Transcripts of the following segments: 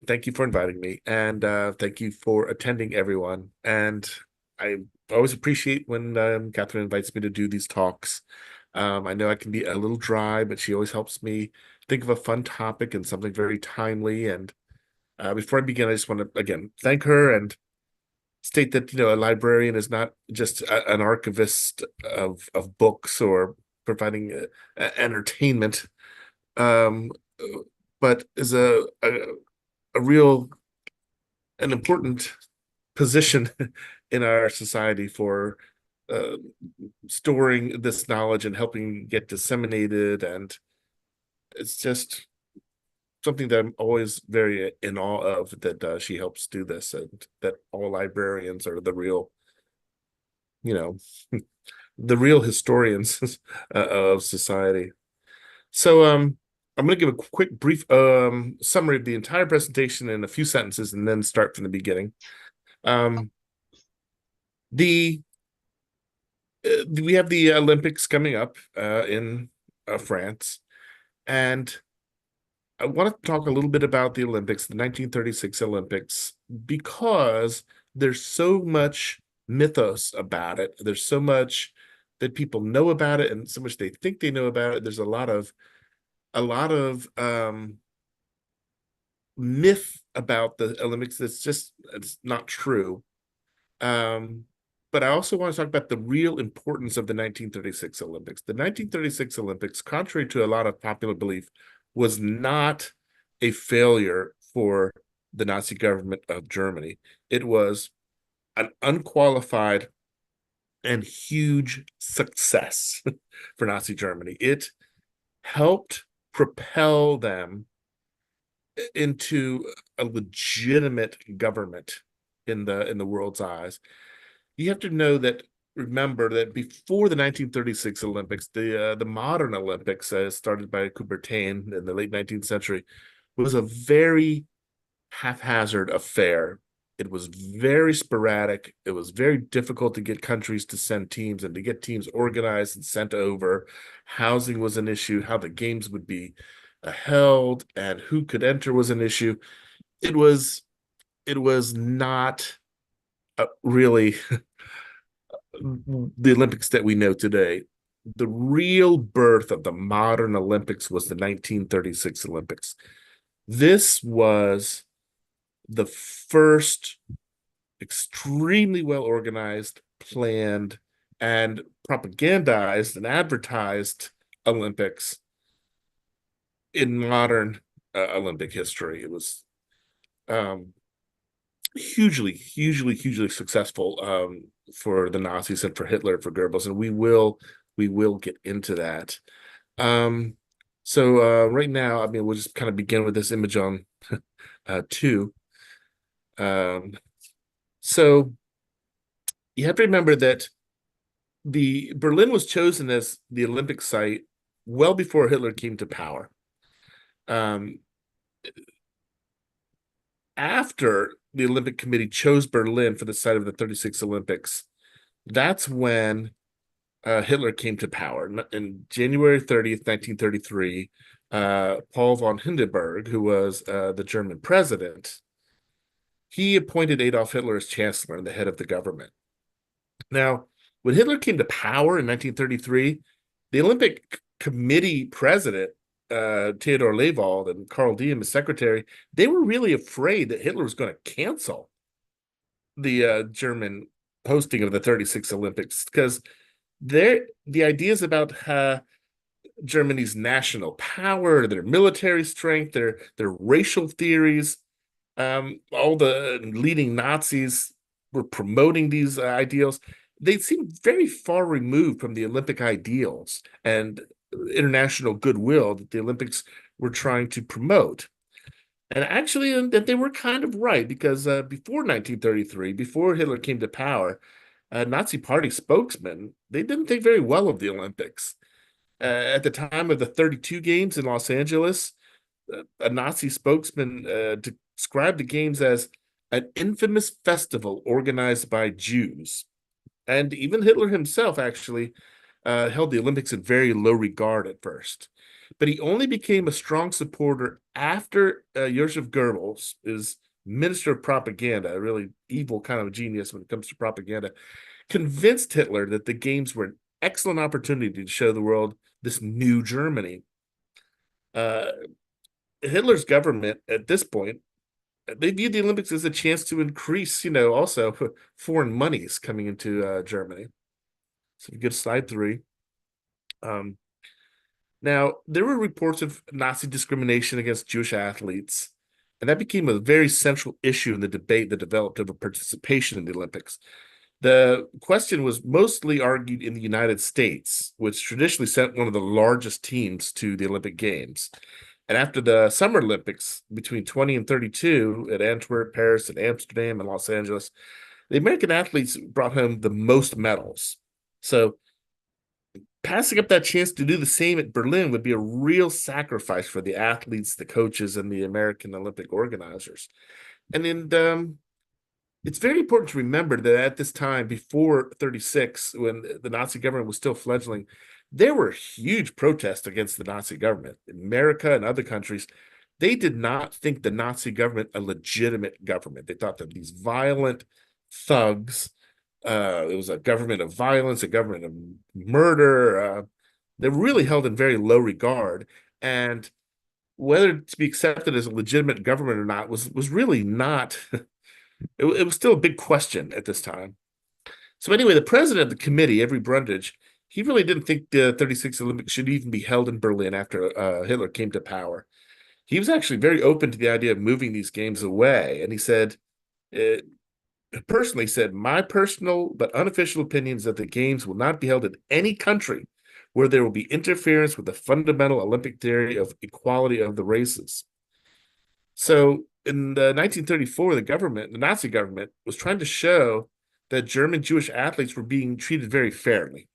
Thank you for inviting me, and thank you for attending, everyone. And I always appreciate when Catherine invites me to do these talks. I know I can be a little dry, but she always helps me think of a fun topic and something very timely. And before I begin, I just want to again thank her and state that a librarian is not just an archivist of books or providing entertainment, um, but is a real an important position in our society for uh, storing this knowledge and helping get disseminated. And it's just something that I'm always very in awe of, that she helps do this, and that all librarians are the real, you know, the real historians of society. So, I'm going to give a quick, brief summary of the entire presentation in a few sentences and then start from the beginning. Um, the we have the Olympics coming up in France, and I want to talk a little bit about the Olympics, the 1936 Olympics, because there's so much mythos about it. There's so much that people know about it, and so much they think they know about it. There's a lot of myth about the Olympics it's not true. Um, but I also want to talk about the real importance of the 1936 Olympics. The 1936 Olympics, contrary to a lot of popular belief, was not a failure for the Nazi government of Germany. It was an unqualified and huge success for Nazi Germany. It helped propel them into a legitimate government in the world's eyes. You have to remember that before the 1936 Olympics, the modern Olympics, started by Coubertin in the late 19th century, was a very haphazard affair. It was very sporadic. It was very difficult to get countries to send teams and to get teams organized and sent over. Housing was an issue. How the games would be held and who could enter was an issue. It was it was not really the Olympics that we know today. The real birth of the modern Olympics was the 1936 Olympics. This was the first extremely well organized, planned, and propagandized and advertised Olympics in modern Olympic history. It was um, hugely successful for the Nazis and for Hitler, for Goebbels, and we will get into that. Um, so right now, I mean, we'll just kind of begin with this image on two. Um, so you have to remember that the Berlin was chosen as the Olympic site well before Hitler came to power. Um, After the Olympic Committee chose Berlin for the site of the 36 Olympics, that's when Hitler came to power. In January 30th, 1933, Paul von Hindenburg, who was the German president, he appointed Adolf Hitler as chancellor and the head of the government. Now, when Hitler came to power in 1933, the Olympic Committee president, Theodor Lewald, and Karl Diem, his secretary, they were really afraid that Hitler was going to cancel the German hosting of the 36 Olympics, because the ideas about Germany's national power, their military strength, their racial theories, all the leading Nazis were promoting these ideals. They seemed very far removed from the Olympic ideals and international goodwill that the Olympics were trying to promote. And actually, that they were kind of right, because before 1933, before Hitler came to power, Nazi Party spokesmen, they didn't think very well of the Olympics. At the time of the 32 games in Los Angeles, a Nazi spokesman described the games as an infamous festival organized by Jews. And even Hitler himself actually held the Olympics in very low regard at first. but he only became a strong supporter after Joseph Goebbels, is minister of propaganda, a really evil kind of genius when it comes to propaganda, convinced Hitler that the games were an excellent opportunity to show the world this new Germany. Uh, Hitler's government at this point, they viewed the Olympics as a chance to increase, also foreign monies coming into Germany. So if you go to slide 3. Um, Now, there were reports of Nazi discrimination against Jewish athletes, and that became a very central issue in the debate that developed over participation in the Olympics. The question was mostly argued in the United States, which traditionally sent one of the largest teams to the Olympic Games. And after the Summer Olympics between 20 and 32 at Antwerp, Paris, and Amsterdam, and Los Angeles, the American athletes brought home the most medals. So passing up that chance to do the same at Berlin would be a real sacrifice for the athletes, the coaches, and the American Olympic organizers. And then it's very important to remember that at this time, before 36, when the Nazi government was still fledgling, there were huge protests against the Nazi government. In America and other countries, they did not think the Nazi government a legitimate government. They thought that these violent thugs, it was a government of violence, a government of murder. They're really held in very low regard. And whether to be accepted as a legitimate government or not was really not it was still a big question at this time. So anyway, the president of the committee, Avery Brundage, he really didn't think the 36 Olympics should even be held in Berlin after Hitler came to power. He was actually very open to the idea of moving these games away, and he said, uh, personally said, my personal but unofficial opinion is that the games will not be held in any country where there will be interference with the fundamental Olympic theory of equality of the races. So in 1934, the Nazi government, was trying to show that German Jewish athletes were being treated very fairly.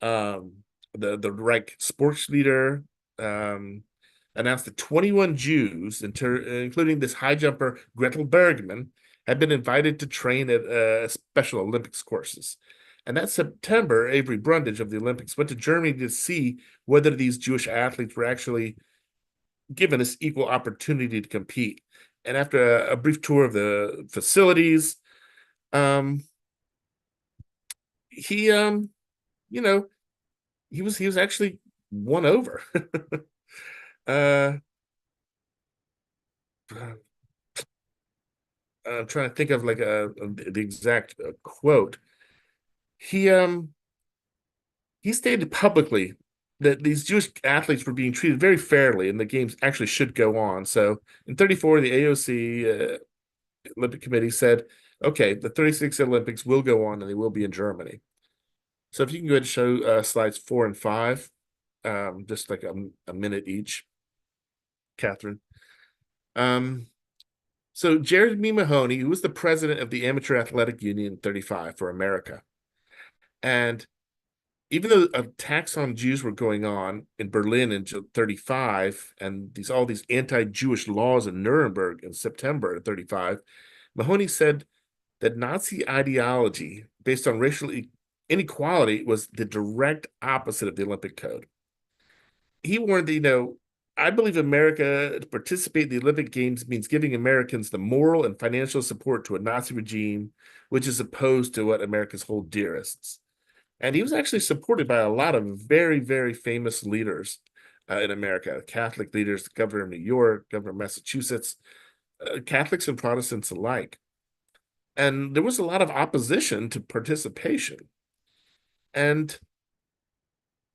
Um, the Reich sports leader announced that 21 Jews, including this high jumper Gretel Bergmann, had been invited to train at Special Olympics courses. And that September, Avery Brundage of the Olympics went to Germany to see whether these Jewish athletes were actually given this equal opportunity to compete. And after a brief tour of the facilities, um, he you know, he was actually won over. uh, I'm trying to think of like the exact quote. He he stated publicly that these Jewish athletes were being treated very fairly, and the games actually should go on. So in 34, the AOC Olympic Committee said, "Okay, the 36 Olympics will go on, and they will be in Germany." So if you can go ahead and show slides 4 and 5, just like a minute each, Catherine. Um, so Jeremy Mahoney, who was the president of the Amateur Athletic Union 35 for America, and even though attacks on Jews were going on in Berlin in 35, and all these anti-Jewish laws in Nuremberg in September of 35, Mahoney said that Nazi ideology based on racial inequality was the direct opposite of the Olympic Code. He warned that, I believe America to participate in the Olympic Games means giving Americans the moral and financial support to a Nazi regime, which is opposed to what Americans hold dearest. And he was actually supported by a lot of very, very famous leaders in America, Catholic leaders, the governor of New York, governor of Massachusetts, Catholics and Protestants alike. And there was a lot of opposition to participation. And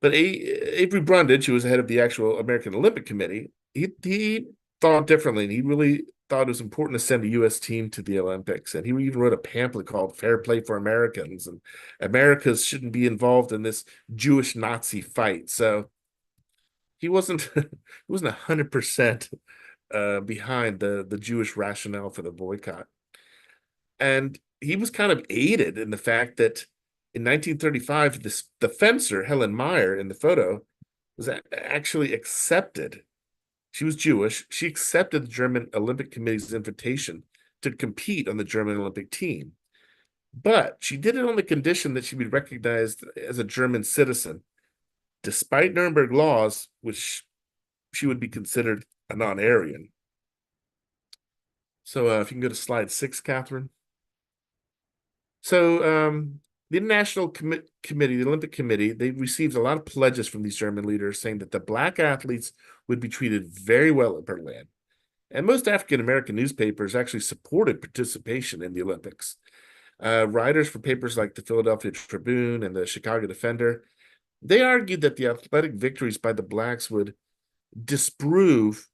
but Avery Brundage, who was the head of the actual American Olympic Committee, he thought differently, and he really thought it was important to send a U.S. team to the Olympics. And he even wrote a pamphlet called "Fair Play for Americans," and Americans shouldn't be involved in this Jewish Nazi fight. So he wasn't he wasn't 100% behind the Jewish rationale for the boycott. And he was kind of aided in the fact that in 1935, the fencer, Helen Meyer, in the photo, was actually accepted. She was Jewish. She accepted the German Olympic Committee's invitation to compete on the German Olympic team. But she did it on the condition that she be recognized as a German citizen. despite Nuremberg laws, which she would be considered a non-Aryan. So if you can go to slide 6, Catherine. So the International Committee, the Olympic Committee, they received a lot of pledges from these German leaders saying that the black athletes would be treated very well at Berlin. And most African American newspapers actually supported participation in the Olympics. Writers for papers like the Philadelphia Tribune and the Chicago Defender, they argued that the athletic victories by the blacks would disprove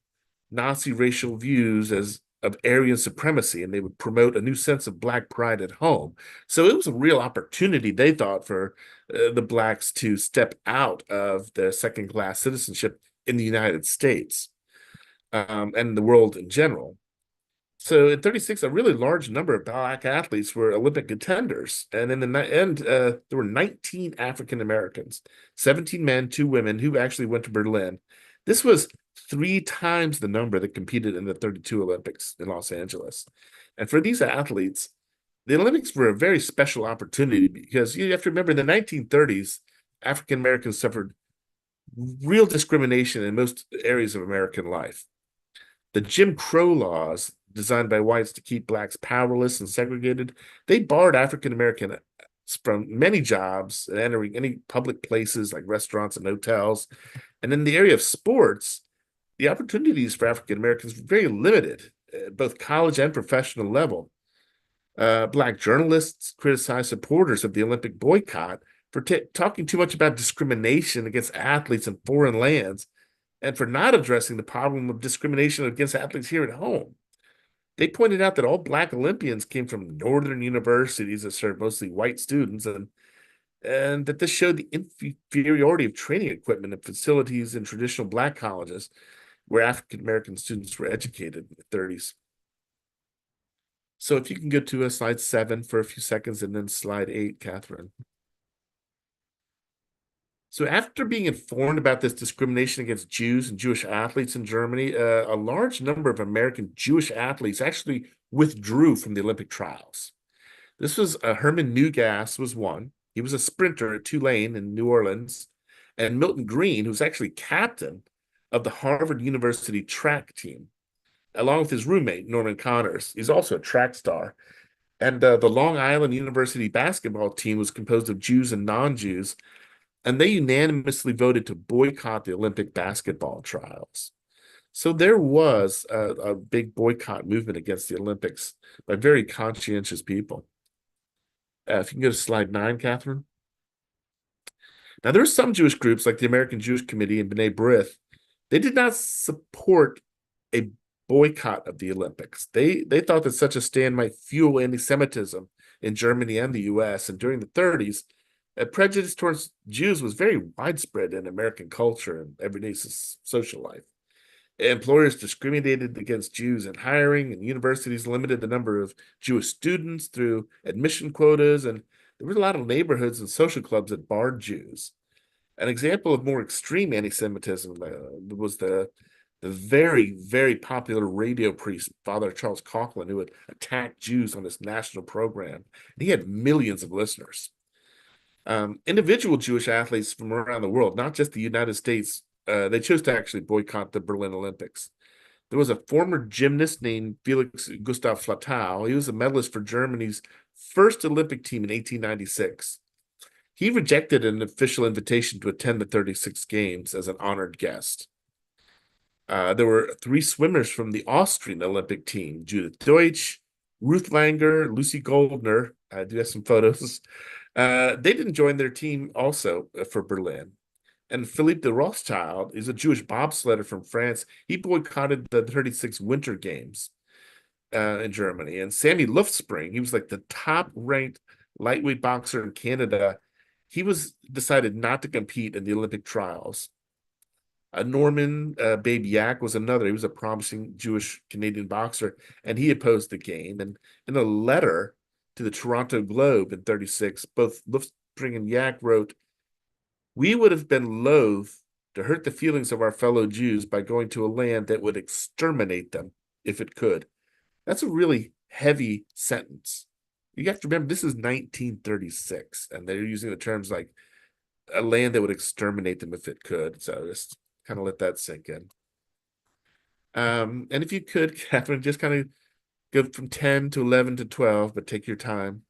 Nazi racial views as of Aryan supremacy, and they would promote a new sense of black pride at home. So it was a real opportunity, they thought, for the blacks to step out of their second class citizenship in the United States and the world in general. So in 36, a really large number of black athletes were Olympic contenders. And in the end, there were 19 African Americans, 17 men, 2 women who actually went to Berlin. This was 3 times the number that competed in the 32 Olympics in Los Angeles. And for these athletes, the Olympics were a very special opportunity because you have to remember in the 1930s, African Americans suffered real discrimination in most areas of American life. The Jim Crow laws, designed by whites to keep blacks powerless and segregated, they barred African Americans from many jobs and entering any public places like restaurants and hotels. And in the area of sports, the opportunities for African Americans were very limited at both college and professional level. Black journalists criticized supporters of the Olympic boycott for talking too much about discrimination against athletes in foreign lands and for not addressing the problem of discrimination against athletes here at home. They pointed out that all black Olympians came from northern universities that served mostly white students, and that this showed the inferiority of training equipment and facilities in traditional black colleges where African American students were educated in the 30s. So if you can go to slide 7 for a few seconds and then slide 8, Catherine. So after being informed about this discrimination against Jews and Jewish athletes in Germany, a large number of American Jewish athletes actually withdrew from the Olympic trials. This was Herman Newgas was one. He was a sprinter at Tulane in New Orleans, and Milton Green, who's actually captain of the Harvard University track team, along with his roommate Norman Connors. He's also a track star. And the Long Island University basketball team was composed of Jews and non-Jews, and they unanimously voted to boycott the Olympic basketball trials. So there was a big boycott movement against the Olympics by very conscientious people. If you can go to slide 9, Catherine. Now, there are some Jewish groups like the American Jewish Committee and B'nai B'rith. They did not support a boycott of the Olympics. They thought that such a stand might fuel anti-Semitism in Germany and the U.S. And during the 30s, prejudice towards Jews was very widespread in American culture and everyday social life. Employers discriminated against Jews in hiring, and universities limited the number of Jewish students through admission quotas, and there were a lot of neighborhoods and social clubs that barred Jews. An example of more extreme anti-Semitism was the very, very popular radio priest, Father Charles Coughlin, who would attack Jews on his national program. He had millions of listeners. Individual Jewish athletes from around the world, not just the United States, they chose to actually boycott the Berlin Olympics. There was a former gymnast named Felix Gustav Flatow. He was a medalist for Germany's first Olympic team in 1896. He rejected an official invitation to attend the 36 Games as an honored guest. There were 3 swimmers from the Austrian Olympic team, Judith Deutsch, Ruth Langer, Lucy Goldner. I do have some photos. They didn't join their team also for Berlin. And Philippe de Rothschild is a Jewish bobsledder from France. He boycotted the 36 Winter Games in Germany. And Sammy Luftspring, he was like the top-ranked lightweight boxer in Canada. He was decided not to compete in the Olympic trials. Norman Babe Yak was another. He was a promising Jewish Canadian boxer, and he opposed the game. And in a letter to the Toronto Globe in 36, both Luftspring and Yak wrote, "We would have been loath to hurt the feelings of our fellow Jews by going to a land that would exterminate them if it could." That's a really heavy sentence. You have to remember, this is 1936, and they're using the terms like a land that would exterminate them if it could. So just kind of let that sink in. And if you could, Catherine, just kind of go from 10 to 11 to 12, but take your time.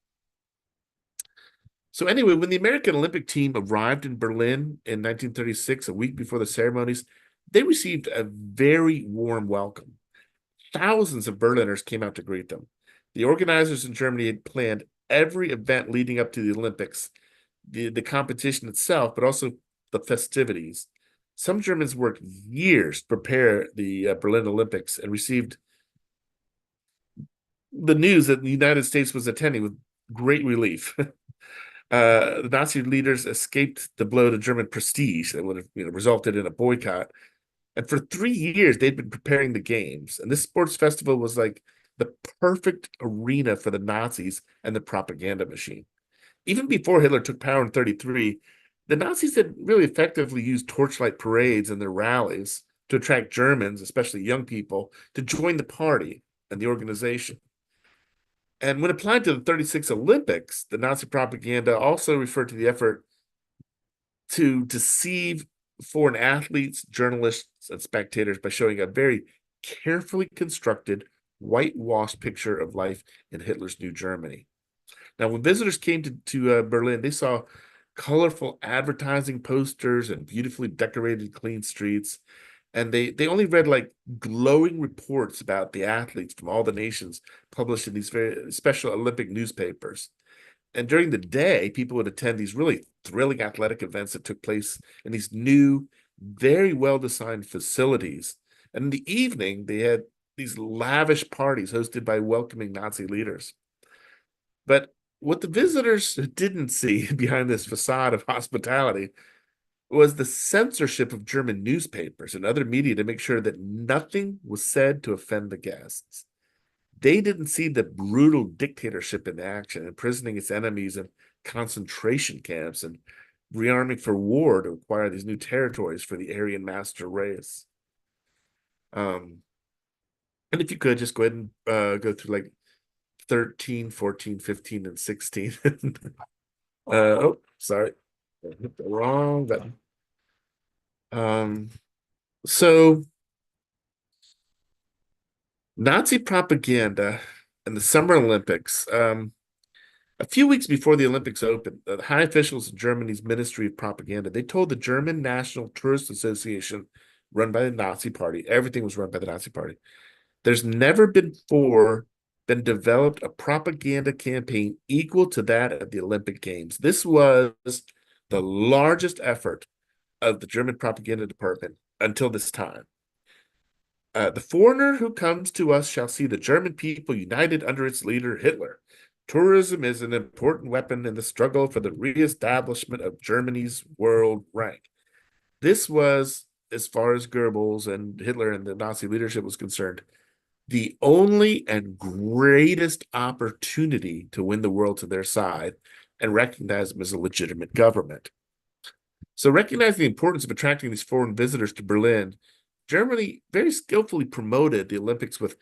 So anyway, when the American Olympic team arrived in Berlin in 1936, a week before the ceremonies, they received a very warm welcome. Thousands of Berliners came out to greet them. The organizers in Germany had planned every event leading up to the Olympics, the competition itself, but also the festivities. Some Germans worked years to prepare the Berlin Olympics and received the news that the United States was attending with great relief. The Nazi leaders escaped the blow to German prestige that would have resulted in a boycott. And for 3 years, they'd been preparing the games. And this sports festival was like the perfect arena for the Nazis and the propaganda machine. Even before Hitler took power in 33, the Nazis had really effectively used torchlight parades and their rallies to attract Germans, especially young people, to join the party and the organization. And when applied to the 36 Olympics, the Nazi propaganda also referred to the effort to deceive foreign athletes, journalists, and spectators by showing a very carefully constructed, whitewashed picture of life in Hitler's New Germany. Now, when visitors came to Berlin, they saw colorful advertising posters and beautifully decorated, clean streets. And they only read like glowing reports about the athletes from all the nations published in these very special Olympic newspapers. And during the day, people would attend these really thrilling athletic events that took place in these new, very well-designed facilities. And in the evening, they had these lavish parties hosted by welcoming Nazi leaders. But what the visitors didn't see behind this facade of hospitality was the censorship of German newspapers and other media to make sure that nothing was said to offend the guests. They didn't see the brutal dictatorship in action, imprisoning its enemies in concentration camps and rearming for war to acquire these new territories for the Aryan master race. Um, and if you could just go ahead and go through like 13, 14, 15, and 16. Oh, sorry. I hit the wrong button. Um, so Nazi propaganda and the Summer Olympics. A few weeks before the Olympics opened, the high officials in Germany's Ministry of Propaganda, they told the German National Tourist Association, run by the Nazi Party, everything was run by the Nazi Party. There's never before been developed a propaganda campaign equal to that of the Olympic Games. This was the largest effort of the German propaganda department until this time. The foreigner who comes to us shall see the German people united under its leader, Hitler. Tourism is an important weapon in the struggle for the reestablishment of Germany's world rank. This was, as far as Goebbels and Hitler and the Nazi leadership was concerned, the only and greatest opportunity to win the world to their side and recognize them as a legitimate government. So, recognizing the importance of attracting these foreign visitors to Berlin, Germany very skillfully promoted the Olympics with,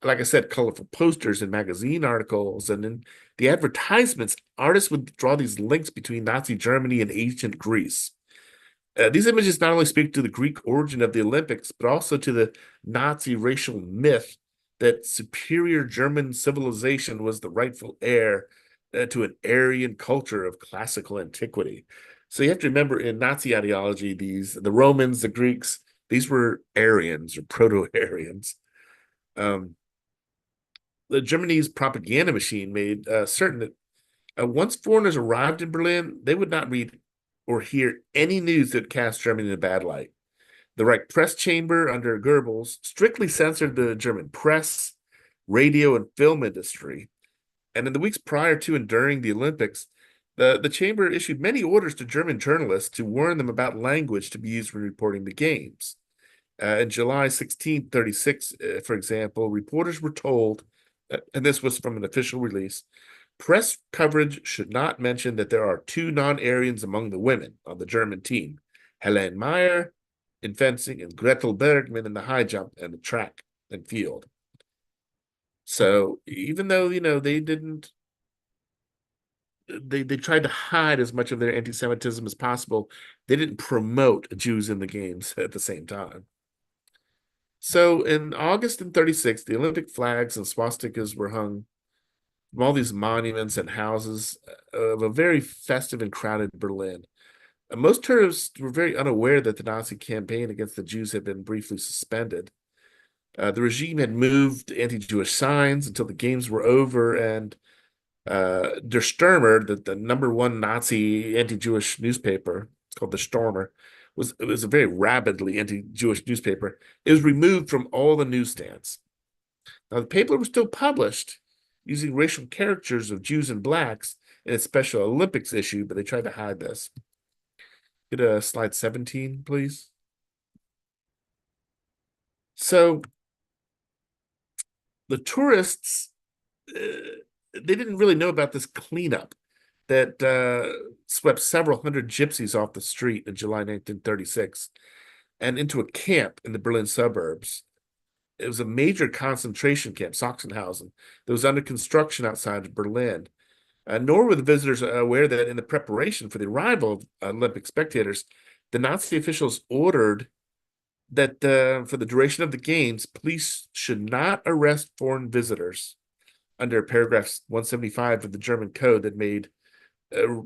like I said, colorful posters and magazine articles. And in the advertisements, artists would draw these links between Nazi Germany and ancient Greece. These images not only speak to the Greek origin of the Olympics, but also to the Nazi racial myth that superior German civilization was the rightful heir to an Aryan culture of classical antiquity. So you have to remember in Nazi ideology, the Romans, the Greeks, these were Aryans or Proto-Aryans. Um, the Germany's propaganda machine made certain that once foreigners arrived in Berlin, they would not read or hear any news that cast Germany in a bad light. The Reich Press Chamber under Goebbels strictly censored the German press, radio, and film industry. And in the weeks prior to and during the Olympics, the chamber issued many orders to German journalists to warn them about language to be used when reporting the games. In July 1636, for example, reporters were told, and this was from an official release, press coverage should not mention that there are two non-Aryans among the women on the German team, Helene Meyer in fencing and Gretel Bergmann in the high jump and the track and field. So even though, they didn't they tried to hide as much of their anti-Semitism as possible. They didn't promote Jews in the games at the same time. So in August in 36, the Olympic flags and swastikas were hung from all these monuments and houses of a very festive and crowded Berlin. Most tourists were very unaware that the Nazi campaign against the Jews had been briefly suspended. The regime had moved anti-Jewish signs until the games were over, and Der Stürmer, the number one Nazi anti-Jewish newspaper, it's called the Stürmer, it was a very rabidly anti-Jewish newspaper. It was removed from all the newsstands. Now the paper was still published using racial caricatures of Jews and blacks in its Special Olympics issue, but they tried to hide this. Get a slide 17, please. So the tourists, they didn't really know about this cleanup that swept several hundred gypsies off the street in July 1936 and into a camp in the Berlin suburbs. It was a major concentration camp, Sachsenhausen, that was under construction outside of Berlin. Nor were the visitors aware that in the preparation for the arrival of Olympic spectators, the Nazi officials ordered that for the duration of the games, police should not arrest foreign visitors under paragraph 175 of the German code that made a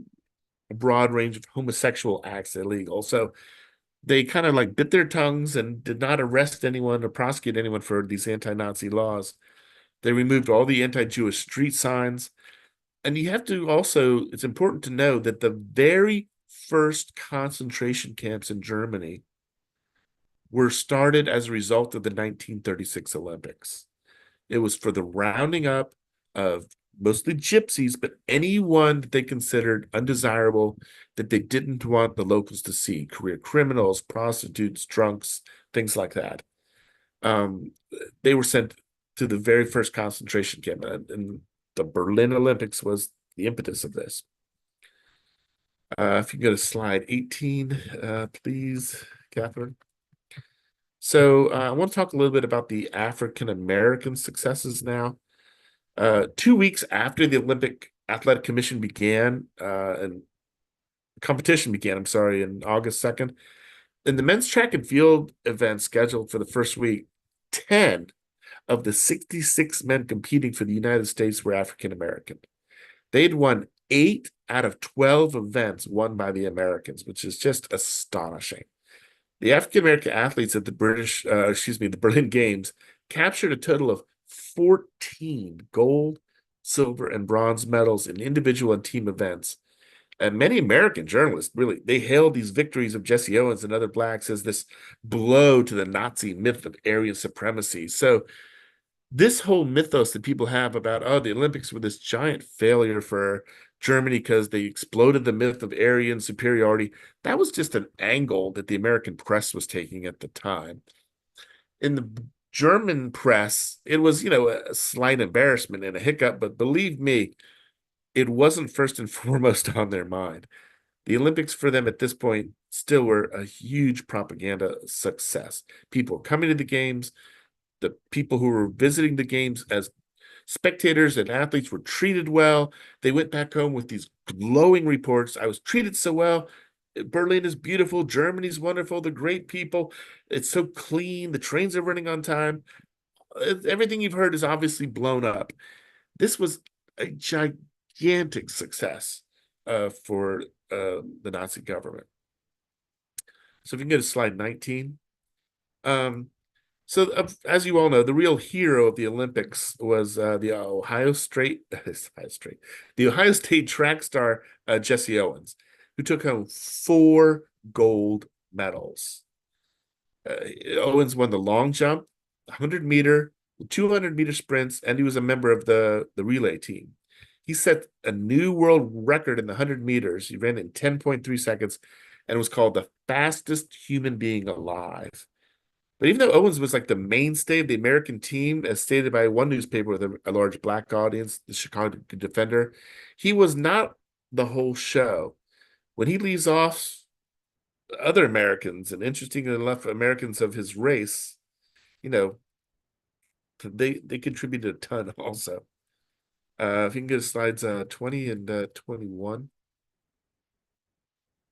broad range of homosexual acts illegal. So they kind of like bit their tongues and did not arrest anyone or prosecute anyone for these anti-Nazi laws. They removed all the anti-Jewish street signs. And you have to also, it's important to know that the very first concentration camps in Germany were started as a result of the 1936 Olympics. It was for the rounding up of mostly gypsies, but anyone that they considered undesirable that they didn't want the locals to see, career criminals, prostitutes, drunks, things like that. Um, they were sent to the very first concentration camp, and the Berlin Olympics was the impetus of this. If you go to slide 18, please, Catherine. So I want to talk a little bit about the African American successes now. 2 weeks after the Olympic Athletic Commission began, and competition began, I'm sorry, in August 2nd, in the men's track and field event scheduled for the first week, 10 of the 66 men competing for the United States were African American. They'd won 8 out of 12 events won by the Americans, which is just astonishing. The African American athletes at the the Berlin Games captured a total of 14 gold, silver, and bronze medals in individual and team events. And many American journalists really they hailed these victories of Jesse Owens and other blacks as this blow to the Nazi myth of Aryan supremacy. So this whole mythos that people have about, oh, the Olympics were this giant failure for Germany because they exploded the myth of Aryan superiority, that was just an angle that the American press was taking at the time. In the German press, it was, a slight embarrassment and a hiccup, but believe me, it wasn't first and foremost on their mind. The Olympics for them at this point still were a huge propaganda success. People were coming to the games. The people who were visiting the games as spectators and athletes were treated well. They went back home with these glowing reports. I was treated so well. Berlin is beautiful. Germany's wonderful. They're great people. It's so clean. The trains are running on time. Everything you've heard is obviously blown up. This was a gigantic success for the Nazi government. So if you can go to slide 19. So, as you all know, the real hero of the Olympics was the Ohio State track star Jesse Owens, who took home 4 gold medals. Owens won the long jump, 100-meter, 200-meter sprints, and he was a member of the relay team. He set a new world record in the 100 meters. He ran in 10.3 seconds and was called the fastest human being alive. But even though Owens was like the mainstay of the American team, as stated by one newspaper with a large black audience, the Chicago Defender, he was not the whole show. When he leaves off, other Americans, and interestingly enough, Americans of his race, you know, they contributed a ton also. If you can go to slides 20 and 21.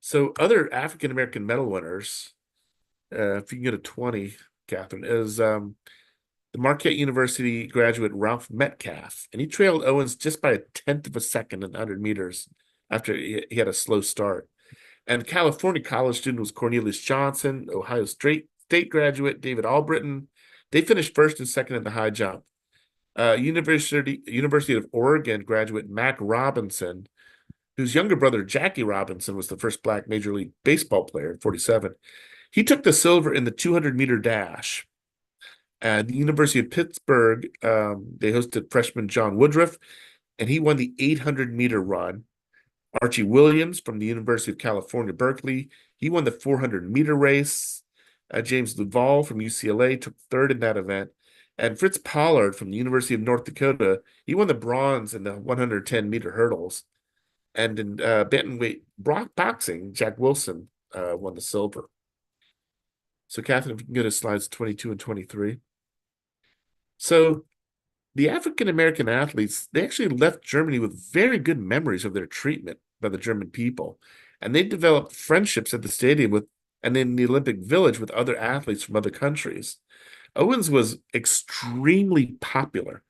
So other African American medal winners, if you can go to 20, Catherine, is the Marquette University graduate Ralph Metcalf, and he trailed Owens just by a tenth of a second in 100 meters after he had a slow start. And California college student was Cornelius Johnson, Ohio State graduate David Albritton. They finished first and second in the high jump. University of Oregon graduate Mac Robinson, whose younger brother Jackie Robinson was the first Black Major League Baseball player in 47. He took the silver in the 200-meter dash. At the University of Pittsburgh, they hosted freshman John Woodruff, and he won the 800-meter run. Archie Williams from the University of California, Berkeley, he won the 400-meter race. James Duval from UCLA took third in that event. And Fritz Pollard from the University of North Dakota, he won the bronze in the 110-meter hurdles. And in bantamweight boxing, Jack Wilson won the silver. So, Catherine, if you can go to slides 22 and 23. So, the African American athletes, they actually left Germany with very good memories of their treatment by the German people. And they developed friendships at the stadium with and in the Olympic Village with other athletes from other countries. Owens was extremely popular,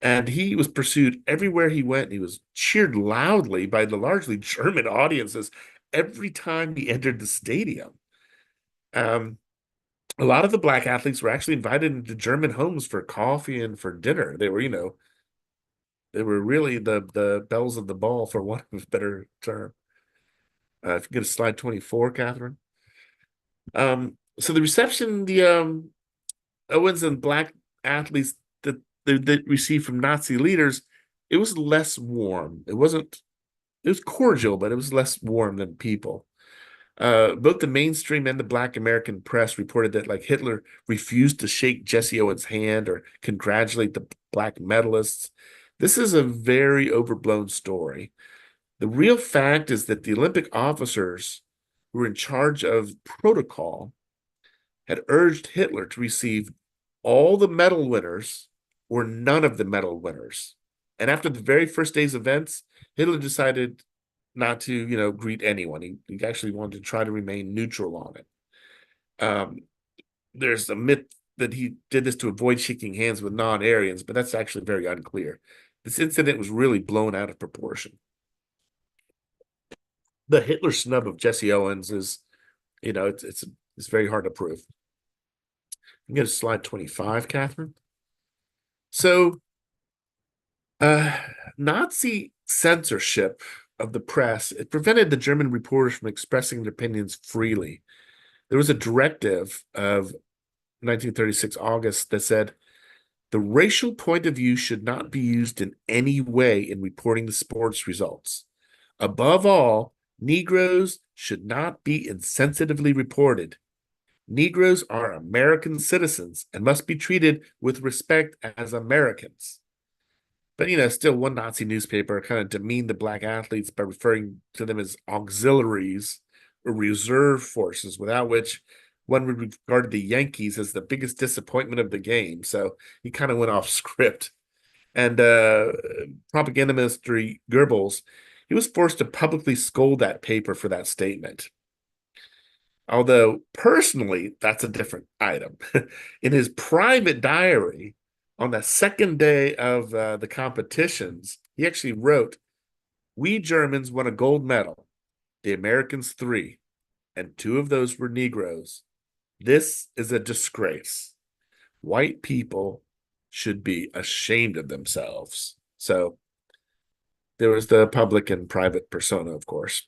and he was pursued everywhere he went. He was cheered loudly by the largely German audiences every time he entered the stadium. Um, a lot of the Black athletes were actually invited into German homes for coffee and for dinner. They were really the bells of the ball, for want of a better term. If you go to slide 24, Catherine. So the reception the Owens and Black athletes that received from Nazi leaders, it was less warm. It was cordial, but it was less warm than people. Both the mainstream and the Black American press reported that like Hitler refused to shake Jesse Owens' hand or congratulate the Black medalists. This is a very overblown story. The real fact is that the Olympic officers who were in charge of protocol had urged Hitler to receive all the medal winners or none of the medal winners. And after the very first day's events, Hitler decided not to, greet anyone. He actually wanted to try to remain neutral on it. There's a myth that he did this to avoid shaking hands with non-Aryans, but that's actually very unclear. This incident was really blown out of proportion. The Hitler snub of Jesse Owens is, it's very hard to prove. You can go to slide 25, Catherine. So, uh, Nazi censorship of the press, it prevented the German reporters from expressing their opinions freely. There was a directive of 1936 August that said the racial point of view should not be used in any way in reporting the sports results. Above all, Negroes should not be insensitively reported. Negroes are American citizens and must be treated with respect as Americans. But, still one Nazi newspaper kind of demeaned the Black athletes by referring to them as auxiliaries or reserve forces, without which one would regard the Yankees as the biggest disappointment of the game. So he kind of went off script. And propaganda minister Goebbels, he was forced to publicly scold that paper for that statement. Although personally, that's a different item. In his private diary, on the second day of the competitions, he actually wrote, "We Germans won a gold medal, the Americans 3, and 2 of those were Negroes. This is a disgrace. White people should be ashamed of themselves." So there was the public and private persona, of course.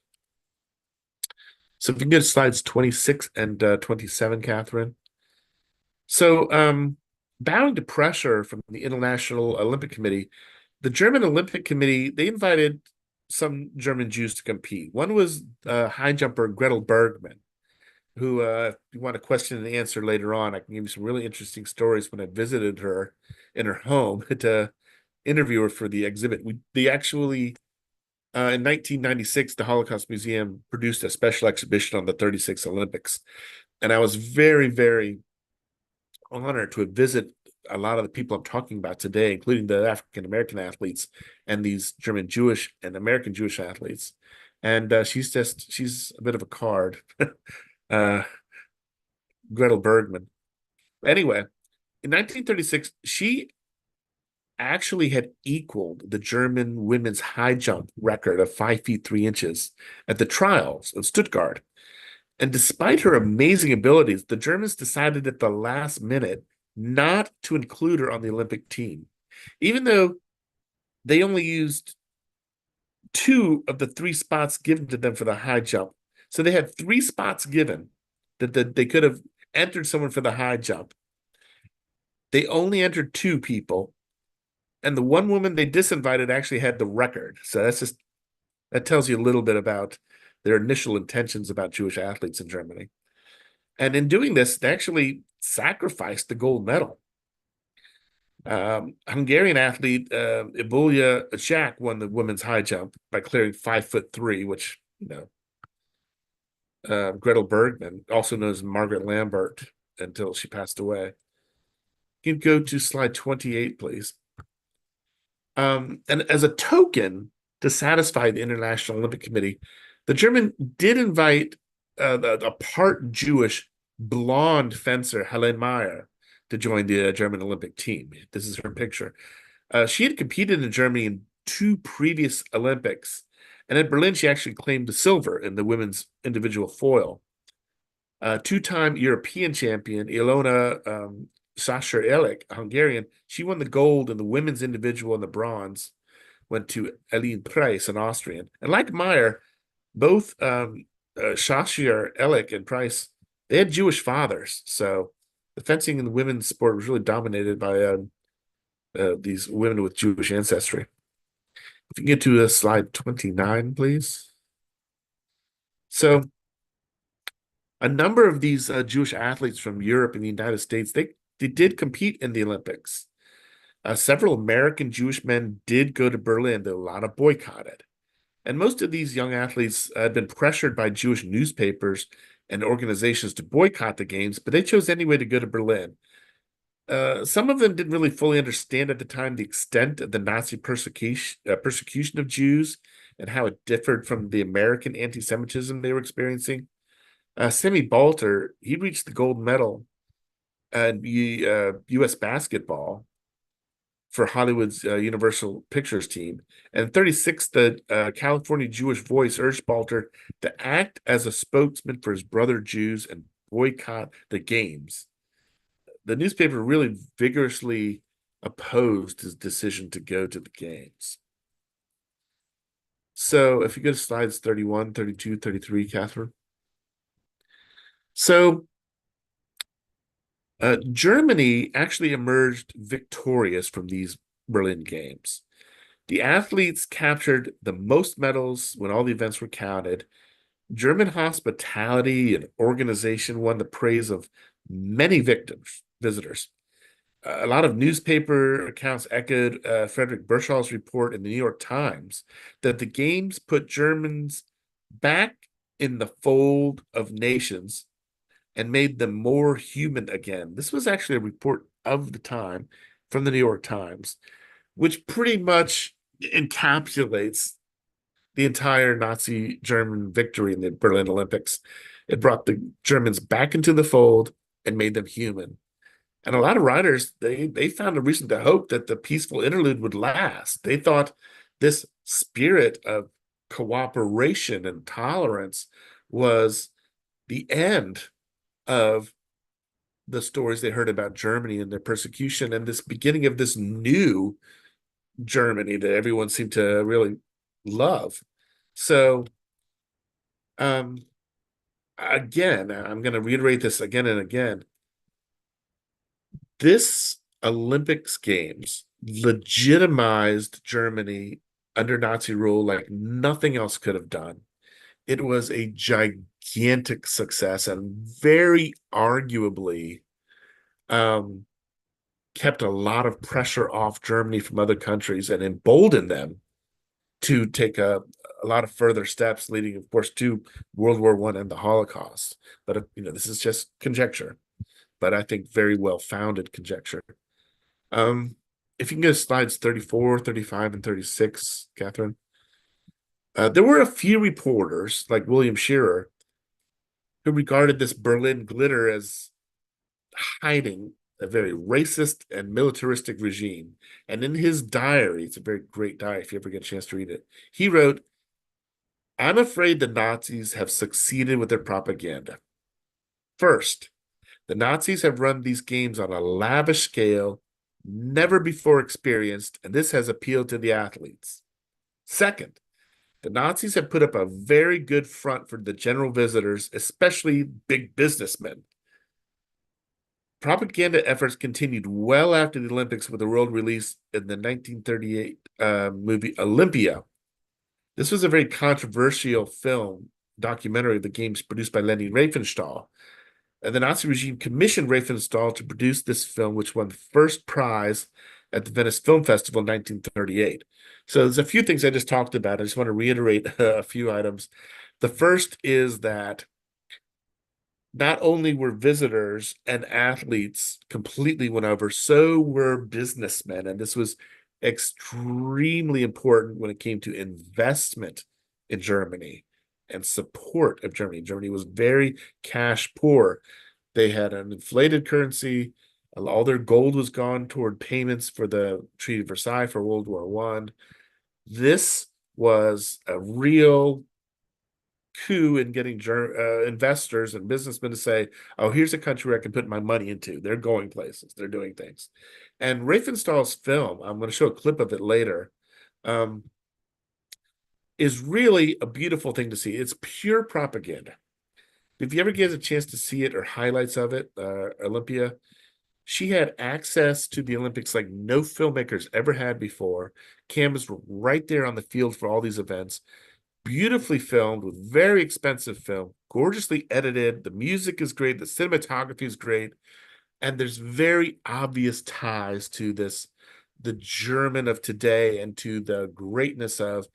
So if you can get slides 26 and 27, Catherine. So, bowing to pressure from the International Olympic Committee, the German Olympic Committee, they invited some German Jews to compete. One was high jumper Gretel Bergmann, who, if you want a question and answer later on, I can give you some really interesting stories when I visited her in her home to interview her for the exhibit. They actually, in 1996, the Holocaust Museum produced a special exhibition on the 36 Olympics. And I was very, very honored to visit a lot of the people I'm talking about today, including the African American athletes and these German Jewish and American Jewish athletes. And she's a bit of a card, uh, Gretel Bergman. Anyway, in 1936, she actually had equaled the German women's high jump record of 5 feet 3 inches at the trials of Stuttgart. And despite her amazing abilities, the Germans decided at the last minute not to include her on the Olympic team, even though they only used two of the three spots given to them for the high jump. So they had three spots given that they could have entered someone for the high jump. They only entered two people, and the one woman they disinvited actually had the record. So that tells you a little bit about their initial intentions about Jewish athletes in Germany. And in doing this, they actually sacrificed the gold medal. Hungarian athlete Ibulia Jack won the women's high jump by clearing 5 foot 3, which, Gretel Bergman, also known as Margaret Lambert, until she passed away. You can go to slide 28, please. And as a token to satisfy the International Olympic Committee, the German did invite a part Jewish blonde fencer, Helen Meyer, to join the German Olympic team. This is her picture. She had competed in Germany in two previous Olympics, and at Berlin, she actually claimed the silver in the women's individual foil. Two-time European champion Ilona Sascher-Elek, a Hungarian, she won the gold in the women's individual, and the bronze went to Eline Price, an Austrian. And like Meyer, both Sascher-Elek and Price, they had Jewish fathers. So the fencing in the women's sport was really dominated by these women with Jewish ancestry. If you can get to slide 29, please. So a number of these Jewish athletes from Europe and the United States, they did compete in the Olympics. Several American Jewish men did go to Berlin, though a lot of boycotted. And most of these young athletes had been pressured by Jewish newspapers and organizations to boycott the games, but they chose anyway to go to Berlin. Some of them didn't really fully understand at the time the extent of the Nazi persecution of Jews and how it differed from the American anti-Semitism they were experiencing. Sammy Balter, he reached the gold medal in U.S. basketball for Hollywood's Universal Pictures team. And 36, the California Jewish Voice urged Balter to act as a spokesman for his brother Jews and boycott the games. The newspaper really vigorously opposed his decision to go to the games. So if you go to slides 31, 32, 33, Catherine. So Germany actually emerged victorious from these Berlin Games. The athletes captured the most medals when all the events were counted. German hospitality and organization won the praise of many visitors. A lot of newspaper accounts echoed Frederick Burchall's report in the New York Times that the games put Germans back in the fold of nations and made them more human again. This was actually a report of the time from the New York Times, which pretty much encapsulates the entire Nazi German victory in the Berlin Olympics. It brought the Germans back into the fold and made them human. And a lot of writers, they found a reason to hope that the peaceful interlude would last. They thought this spirit of cooperation and tolerance was the end of the stories they heard about Germany and their persecution, and this beginning of this new Germany that everyone seemed to really love. So, again, I'm going to reiterate this again and again. This Olympics Games legitimized Germany under Nazi rule like nothing else could have done. It was a gigantic success and very arguably kept a lot of pressure off Germany from other countries and emboldened them to take a lot of further steps, leading, of course, to World War I and the Holocaust. But this is just conjecture, but I think very well founded conjecture. Um, if you can go to slides 34, 35, and 36, Catherine. There were a few reporters, like William Shearer, who regarded this Berlin glitter as hiding a very racist and militaristic regime. And in his diary, it's a very great diary if you ever get a chance to read it, he wrote, I'm afraid the Nazis have succeeded with their propaganda. First, the Nazis have run these games on a lavish scale, never before experienced, and this has appealed to the athletes. Second, the Nazis have put up a very good front for the general visitors, especially big businessmen. Propaganda efforts continued well after the Olympics with the world release in the 1938 movie Olympia. This was a very controversial film documentary of the games produced by Leni Riefenstahl. And the Nazi regime commissioned Riefenstahl to produce this film, which won the first prize at the Venice Film Festival in 1938. So there's a few things I just talked about. I just want to reiterate a few items. The first is that not only were visitors and athletes completely won over, so were businessmen. And this was extremely important when it came to investment in Germany and support of Germany. Germany was very cash poor. They had an inflated currency. All their gold was gone toward payments for the Treaty of Versailles for World War One. This was a real coup in getting investors and businessmen to say, oh, here's a country where I can put my money into. They're going places. They're doing things. And Riefenstahl's film, I'm going to show a clip of it later, um, is really a beautiful thing to see. It's pure propaganda. If you ever get a chance to see it or highlights of it, Olympia, she had access to the Olympics like no filmmakers ever had before. Cameras were right there on the field for all these events. Beautifully filmed with very expensive film, gorgeously edited. The music is great. The cinematography is great. And there's very obvious ties to this, the German of today and to the greatness of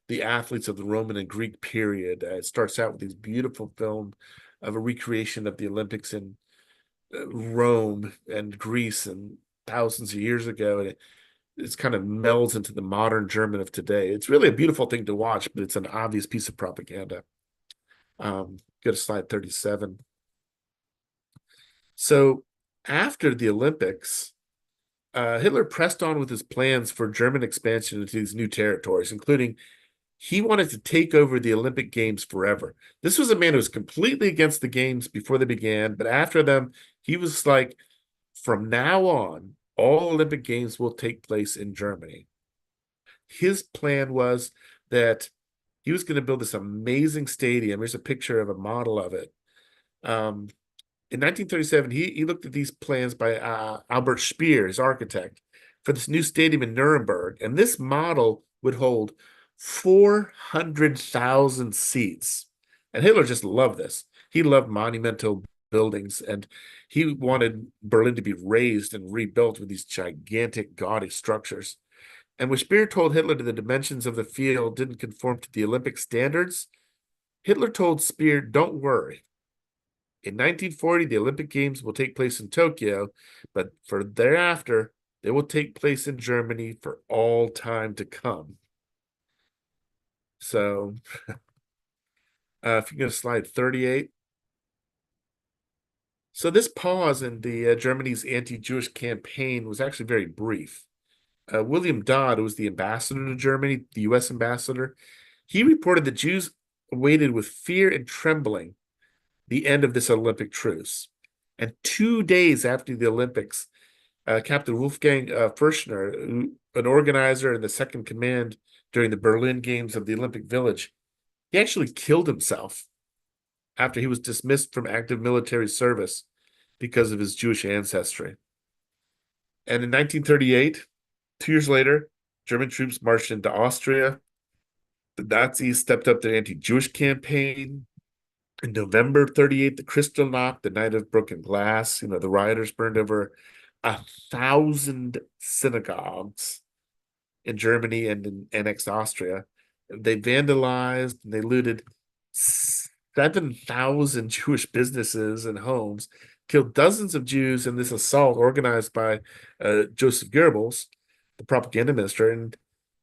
the athletes of the Roman and Greek period. It starts out with these beautiful film of a recreation of the Olympics in Rome and Greece and thousands of years ago. And it's kind of melds into the modern German of today. It's really a beautiful thing to watch, but it's an obvious piece of propaganda. Go to slide 37. So after the Olympics, Hitler pressed on with his plans for German expansion into these new territories, including he wanted to take over the Olympic Games forever. This was a man who was completely against the games before they began, but after them, he was like, from now on, all Olympic Games will take place in Germany. His plan was that he was going to build this amazing stadium. Here's a picture of a model of it. Um, in 1937, he looked at these plans by Albert Speer, his architect, for this new stadium in Nuremberg. And this model would hold 400,000 seats. And Hitler just loved this. He loved monumental buildings, and he wanted Berlin to be raised and rebuilt with these gigantic, gaudy structures. And when Speer told Hitler that the dimensions of the field didn't conform to the Olympic standards, Hitler told Speer, don't worry. In 1940, the Olympic Games will take place in Tokyo, but for thereafter, they will take place in Germany for all time to come. So, if you go to slide 38. So this pause in the Germany's anti-Jewish campaign was actually very brief. William Dodd, who was the ambassador to Germany, the U.S. ambassador, he reported that Jews awaited with fear and trembling the end of this Olympic truce. And 2 days after the Olympics, Captain Wolfgang Furchner, an organizer in the second command during the Berlin Games of the Olympic Village, he actually killed himself after he was dismissed from active military service because of his Jewish ancestry. And in 1938, 2 years later, German troops marched into Austria. The Nazis stepped up their anti-Jewish campaign. In November 38, the Kristallnacht, the night of broken glass, the rioters burned over 1,000 synagogues in Germany and in annexed Austria. They vandalized and they looted 7,000 Jewish businesses and homes, killed dozens of Jews in this assault organized by Joseph Goebbels, the propaganda minister, and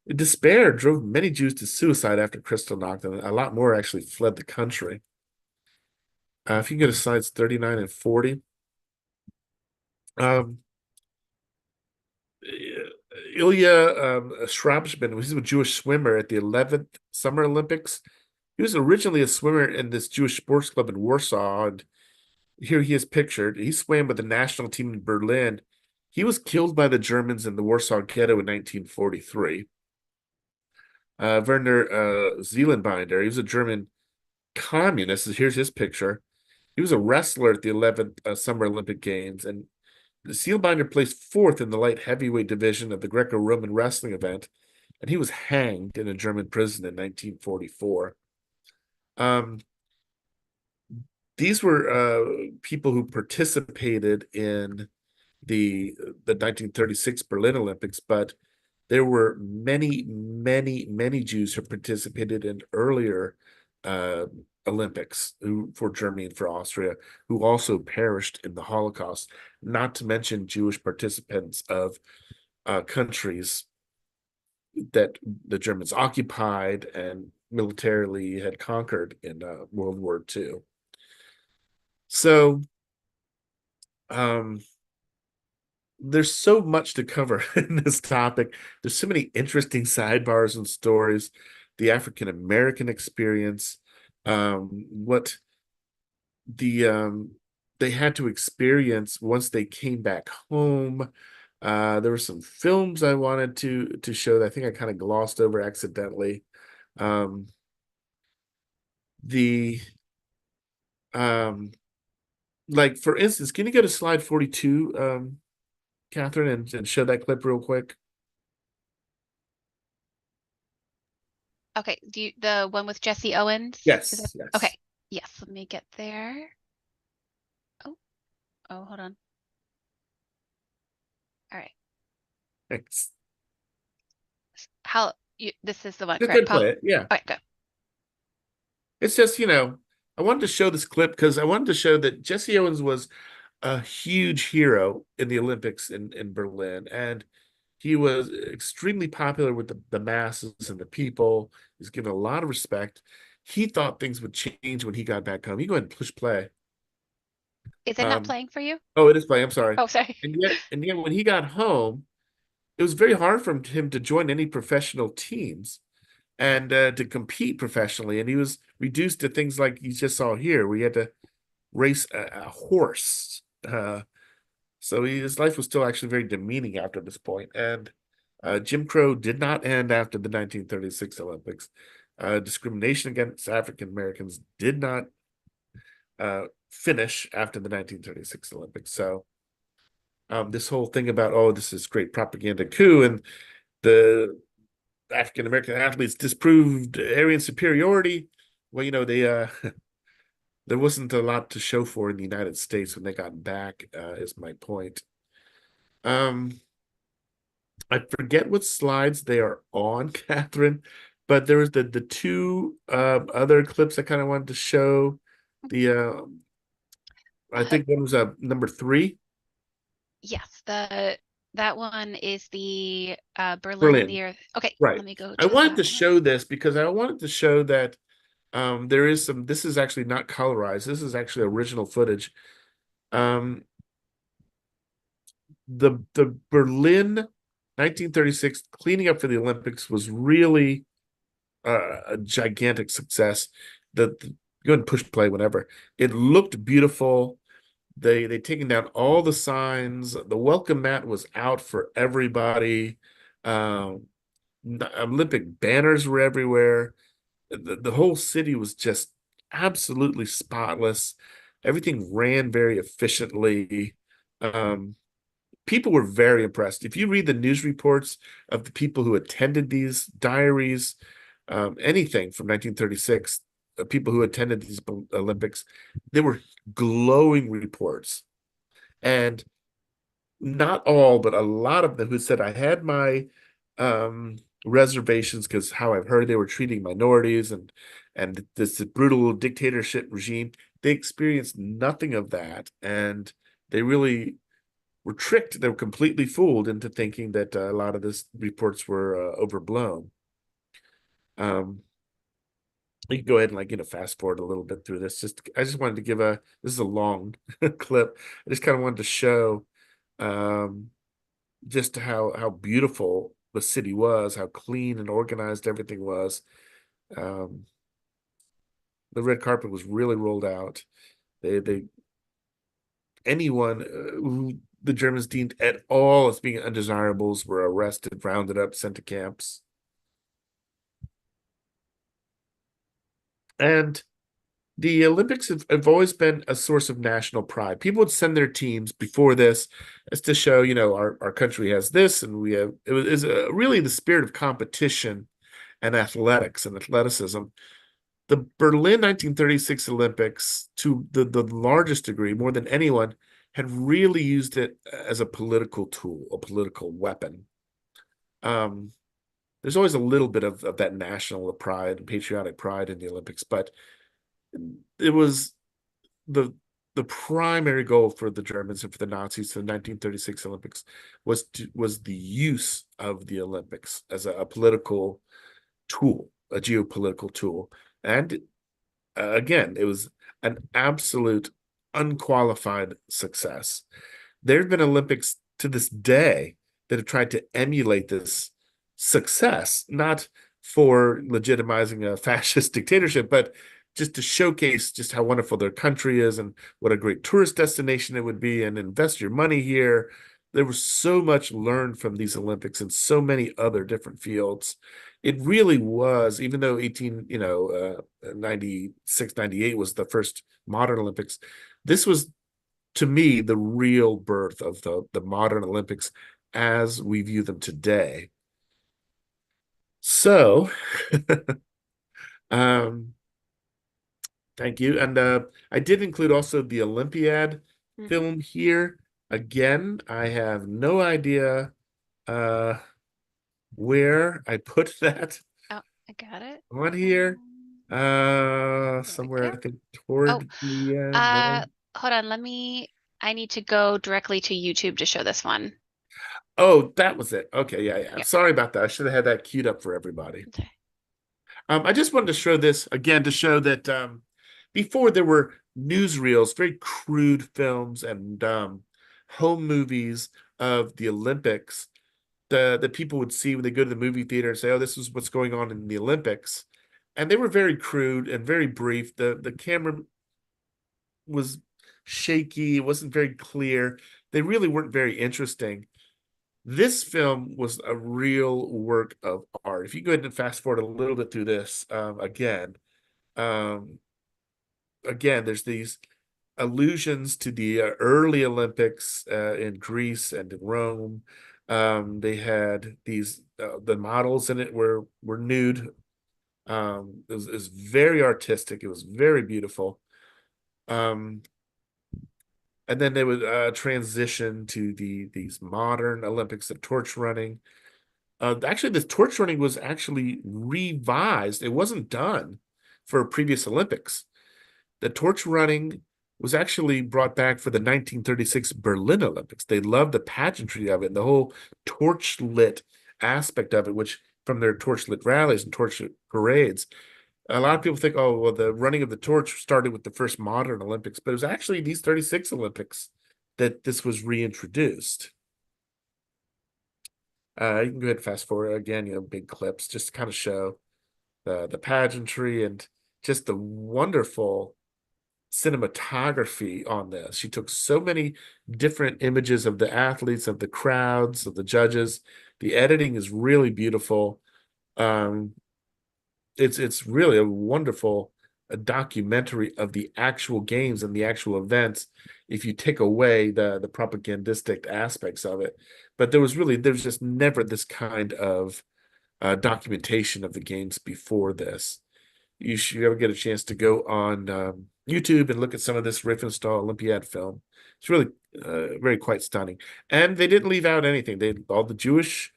despair drove many Jews to suicide after Kristallnacht, and a lot more actually fled the country. If you can go to slides 39 and 40. Um, Ilya Shrabsman was a Jewish swimmer at the 11th Summer Olympics. He was originally a swimmer in this Jewish sports club in Warsaw, and here he is pictured. He swam with the national team in Berlin. He was killed by the Germans in the Warsaw Ghetto in 1943. Werner Zeelenbinder, he was a German communist. Here's his picture. He was a wrestler at the 11th Summer Olympic Games, and Zeelenbinder placed fourth in the light heavyweight division of the Greco-Roman wrestling event, and he was hanged in a German prison in 1944. Um, these were people who participated in the 1936 Berlin Olympics, but there were many Jews who participated in earlier uh, Olympics for Germany and for Austria, who also perished in the Holocaust, not to mention Jewish participants of countries that the Germans occupied and militarily had conquered in World War II. So, um, there's so much to cover in this topic. There's so many interesting sidebars and stories. The African American experience, what they had to experience once they came back home. There were some films I wanted to show that I think I kind of glossed over accidentally. Um, the um, like for instance, can you go to slide 42, Catherine, and show that clip real quick? Okay, the one with Jesse Owens? Is that Yes, okay? yes. Yes, let me get there. Oh, oh, hold on. All right. Thanks. This is the one, Go ahead correct, and Paul? play it. Yeah. Okay, good. It's just, I wanted to show this clip because I wanted to show that Jesse Owens was a huge hero in the Olympics in Berlin. And he was extremely popular with the masses and the people. He's given a lot of respect. He thought things would change when he got back home. You go ahead and push play. Is it not Um, playing for you? oh, it is play. I'm sorry. Oh, sorry. And yet when he got home, it was very hard for him to join any professional teams and to compete professionally. And he was reduced to things like you just saw here, where he had to race a horse. So his life was still actually very demeaning after this point. And Jim Crow did not end after the 1936 Olympics. Discrimination against African Americans did not finish after the 1936 Olympics. So this whole thing about, oh, this is great propaganda coup and the African American athletes disproved Aryan superiority. Well, they there wasn't a lot to show for in the United States when they got back, is my point. Um, I forget what slides they are on, Catherine, but there was the two other clips I kind of wanted to show. The I Uh, think one was number 3, yes, that one is the Berlin Berlin. near. Okay, Right. let me go I to wanted that to one. show this because I wanted to show that there is some. This is actually not colorized. This is actually original footage. Um, the Berlin 1936 cleaning up for the Olympics was really a gigantic success. Go ahead and push play whenever. It looked beautiful. They taken down all the signs. The welcome mat was out for everybody. Um, Olympic banners were everywhere. The whole city was just absolutely spotless. Everything ran very efficiently. Um, People were very impressed. If you read the news reports of the people who attended these diaries, anything from 1936, people who attended these Olympics, they were glowing reports. And not all, but a lot of them who said, I had my reservations because how I've heard they were treating minorities and this brutal dictatorship regime. they experienced nothing of that, and they really were tricked. They were completely fooled into thinking that a lot of this reports were overblown. Um, you can go ahead and fast forward a little bit through this. Just I just wanted to give a this is a long clip. I just kind of wanted to show um, just how beautiful the city was, how clean and organized everything was. Um, the red carpet was really rolled out. They anyone who the Germans deemed at all as being undesirables were arrested, rounded up, sent to camps. And the Olympics have always been a source of national pride. People would send their teams before this as to show, our country has this, and we have it was really the spirit of competition and athletics and athleticism. The Berlin 1936 Olympics, to the largest degree, more than anyone, had really used it as a political tool, a political weapon. Um, there's always a little bit of that national pride and patriotic pride in the Olympics, but it was the the primary goal for the Germans and for the Nazis for the 1936 Olympics was the use of the Olympics as a political tool, a geopolitical tool. And again, it was an absolute unqualified success. There have been Olympics to this day that have tried to emulate this success, not for legitimizing a fascist dictatorship, but just to showcase just how wonderful their country is and what a great tourist destination it would be, and invest your money here. There was so much learned from these Olympics in so many other different fields. It really was, even though 96, 98 was the first modern Olympics, this was to me the real birth of the modern Olympics as we view them today. So, um, thank you. And I did include also the Olympiad Mhm. film here. Again, I have no idea uh, where I put that Oh, I got it. on here. Um, there we Somewhere go. I think Oh, toward the end. uh, No. hold on. I need to go directly to YouTube to show this one. Oh, that was it. Okay, yeah, yeah. Yep. Sorry about that. I should have had that queued up for everybody. Okay. I just wanted to show this again to show that before there were newsreels, very crude films and home movies of the Olympics that people would see when they go to the movie theater and say, "Oh, this is what's going on in the Olympics," and they were very crude and very brief. The camera was shaky; it wasn't very clear. They really weren't very interesting. This film was a real work of art. If you go ahead and fast forward a little bit through this um, again, there's these allusions to the early Olympics in Greece and in Rome. They had these the models in it were nude. It was very artistic. It was very beautiful. Um, and then they would transition to these modern Olympics, the torch running. Actually, this torch running was actually revised. It wasn't done for previous Olympics. The torch running was actually brought back for the 1936 Berlin Olympics. They loved the pageantry of it and the whole torch lit aspect of it, which from their torch lit rallies and torch lit parades. A lot of people think, oh, well, the running of the torch started with the first modern Olympics, but it was actually these 36 Olympics that this was reintroduced. You can go ahead and fast forward again, big clips just to kind of show the pageantry and just the wonderful cinematography on this. She took so many different images of the athletes, of the crowds, of the judges. The editing is really beautiful. Um, it's really a wonderful a documentary of the actual games and the actual events if you take away the propagandistic aspects of it. But there's just never this kind of documentation of the games before this. You should ever get a chance to go on YouTube and look at some of this Riefenstahl Olympiad film. It's really very quite stunning. And they didn't leave out anything. They all the Jewish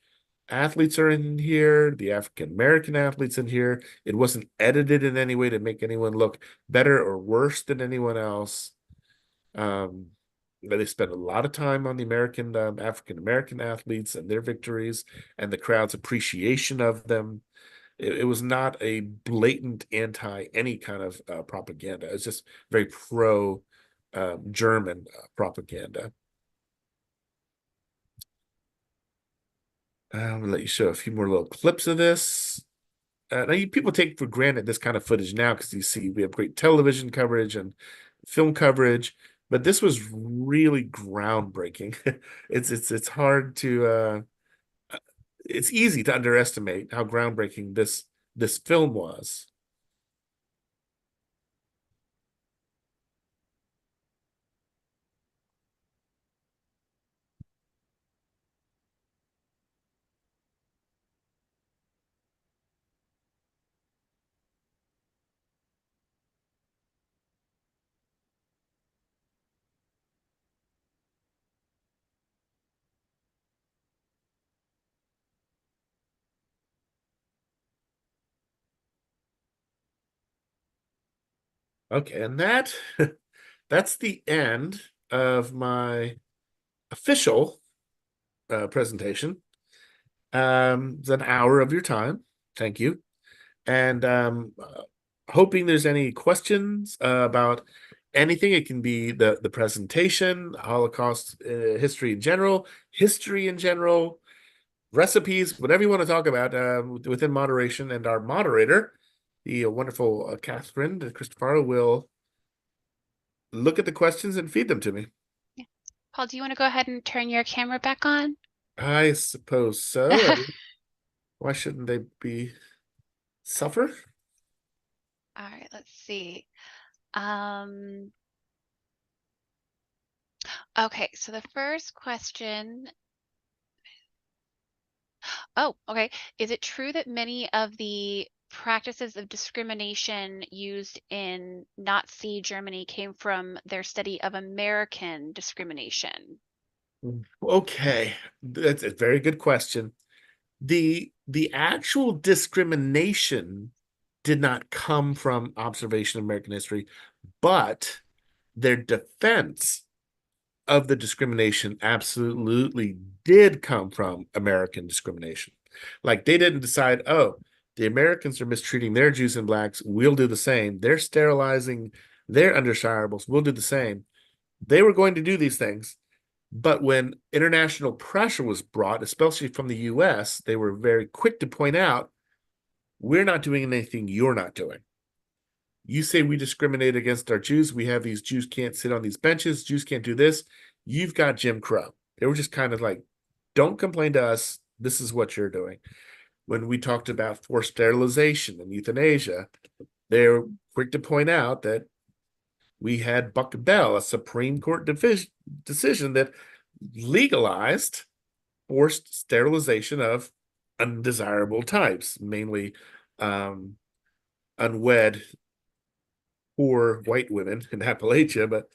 athletes are in here, the African American athletes in here. It wasn't edited in any way to make anyone look better or worse than anyone else. Um, they spent a lot of time on the American African American athletes and their victories and the crowd's appreciation of them. It was not a blatant anti any kind of propaganda. It's just very pro German propaganda. I'm gonna let you show a few more little clips of this. People take for granted this kind of footage now because you see we have great television coverage and film coverage, but this was really groundbreaking. It's hard to it's easy to underestimate how groundbreaking this film was. Okay, and that's the end of my official presentation. It's an hour of your time. Thank you. And hoping there's any questions about anything. It can be the presentation, Holocaust history in general, recipes, whatever you want to talk about within moderation. And our moderator, the wonderful Catherine Christopher, will look at the questions and feed them to me. Yeah. Paul, do you want to go ahead and turn your camera back on? I suppose so. Why shouldn't they be suffer? All right, let's see. Um, okay, so the first question. Oh, okay. Is it true that many of the practices of discrimination used in Nazi Germany came from their study of American discrimination? Okay, that's a very good question. The actual discrimination did not come from observation of American history, but their defense of the discrimination absolutely did come from American discrimination. Like they didn't decide, oh, the Americans are mistreating their Jews and blacks, we'll do the same. They're sterilizing their undesirables, we'll do the same. They were going to do these things. But when international pressure was brought, especially from the US, they were very quick to point out, we're not doing anything you're not doing. You say we discriminate against our Jews. We have these Jews can't sit on these benches. Jews can't do this. You've got Jim Crow. They were just kind of like, don't complain to us. This is what you're doing. When we talked about forced sterilization and euthanasia, they're quick to point out that we had Buck Bell, a Supreme Court decision that legalized forced sterilization of undesirable types, mainly um, unwed poor white women in Appalachia, but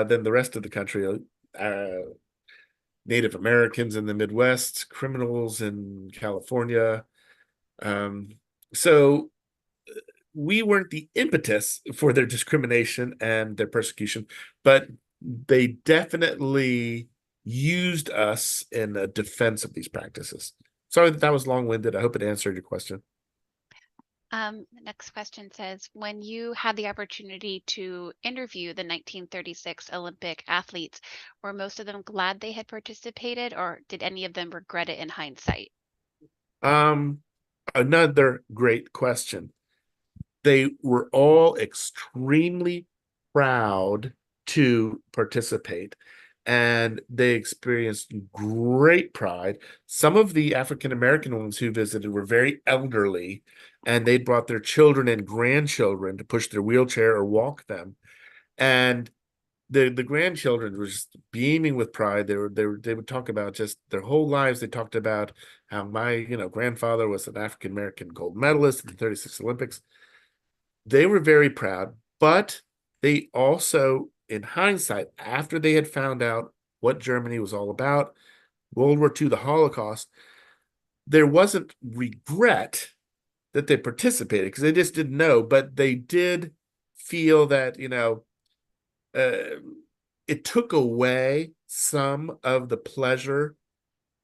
then the rest of the country, Native Americans in the Midwest, criminals in California. Um, so we weren't the impetus for their discrimination and their persecution, but they definitely used us in a defense of these practices. Sorry that was long-winded. I hope it answered your question. The next question says, when you had the opportunity to interview the 1936 Olympic athletes, were most of them glad they had participated, or did any of them regret it in hindsight? Um, Another great question. They were all extremely proud to participate and they experienced great pride. Some of the African American ones who visited were very elderly and they brought their children and grandchildren to push their wheelchair or walk them. And the grandchildren were just beaming with pride. They would talk about just their whole lives. They talked about how my grandfather was an African American gold medalist in the 36 Olympics. They were very proud, but they also, in hindsight, after they had found out what Germany was all about, World War II, the Holocaust, there wasn't regret that they participated because they just didn't know, but they did feel that, uh, it took away some of the pleasure